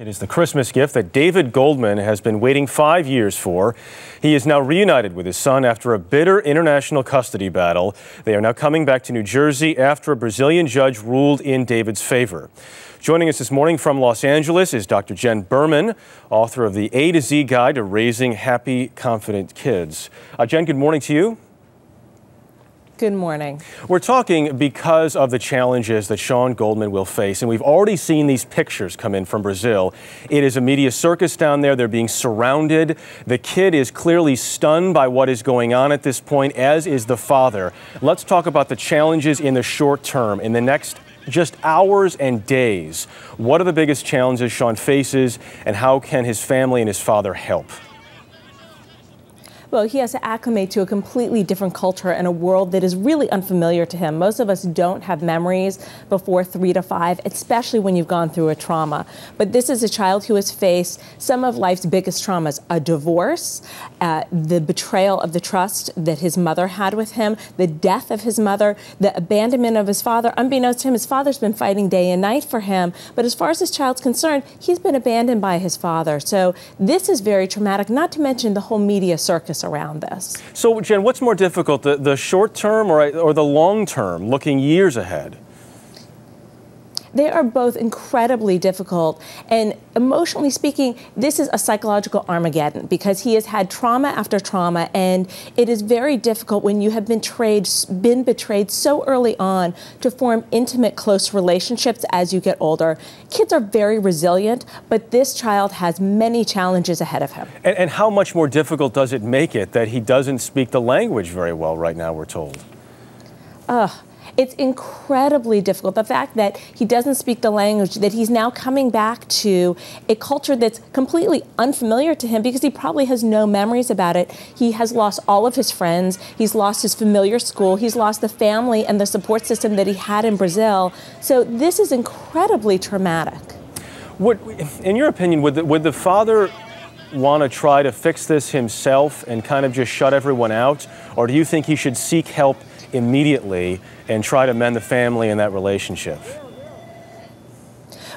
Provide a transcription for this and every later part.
It is the Christmas gift that David Goldman has been waiting 5 years for. He is now reunited with his son after a bitter international custody battle. They are now coming back to New Jersey after a Brazilian judge ruled in David's favor. Joining us this morning from Los Angeles is Dr. Jenn Berman, author of the A to Z Guide to Raising Happy, Confident Kids. Jenn, good morning to you. Good morning. We're talking because of the challenges that Sean Goldman will face, and we've already seen these pictures come in from Brazil. It is a media circus down there. They're being surrounded. The kid is clearly stunned by what is going on at this point, as is the father. Let's talk about the challenges in the short term, in the next just hours and days. What are the biggest challenges Sean faces, and how can his family and his father help? Well, he has to acclimate to a completely different culture and a world that is really unfamiliar to him. Most of us don't have memories before 3 to 5, especially when you've gone through a trauma. But this is a child who has faced some of life's biggest traumas: a divorce, the betrayal of the trust that his mother had with him, the death of his mother, the abandonment of his father. Unbeknownst to him, his father's been fighting day and night for him. But as far as this child's concerned, he's been abandoned by his father. So this is very traumatic, not to mention the whole media circus around this. So, Jenn, what's more difficult, the short term or the long term, looking years ahead? They are both incredibly difficult, and emotionally speaking, this is a psychological Armageddon because he has had trauma after trauma, and it is very difficult when you have been betrayed so early on to form intimate, close relationships as you get older. Kids are very resilient, but this child has many challenges ahead of him. And how much more difficult does it make it that he doesn't speak the language very well right now, we're told? It's incredibly difficult. The fact that he doesn't speak the language, that he's now coming back to a culture that's completely unfamiliar to him because he probably has no memories about it. He has lost all of his friends. He's lost his familiar school. He's lost the family and the support system that he had in Brazil. So this is incredibly traumatic. In your opinion, would the father want to try to fix this himself and kind of just shut everyone out? Or do you think he should seek help immediately and try to mend the family and that relationship?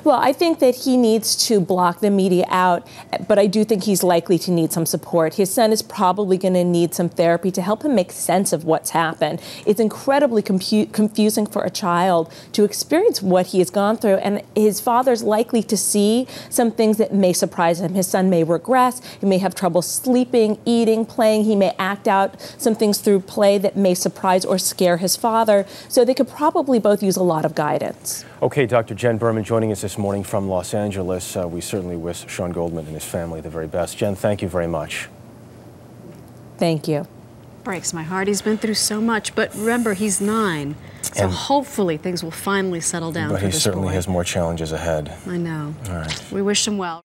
Well, I think that he needs to block the media out, but I do think he's likely to need some support. His son is probably going to need some therapy to help him make sense of what's happened. It's incredibly confusing for a child to experience what he has gone through, and his father's likely to see some things that may surprise him. His son may regress. He may have trouble sleeping, eating, playing. He may act out some things through play that may surprise or scare his father. So they could probably both use a lot of guidance. Okay, Dr. Jenn Berman joining us this morning from Los Angeles. We certainly wish Sean Goldman and his family the very best. Jenn, thank you very much. Thank you. Breaks my heart. He's been through so much, but remember, he's 9. So hopefully things will finally settle down for this boy. But he certainly has more challenges ahead. I know. All right. We wish him well.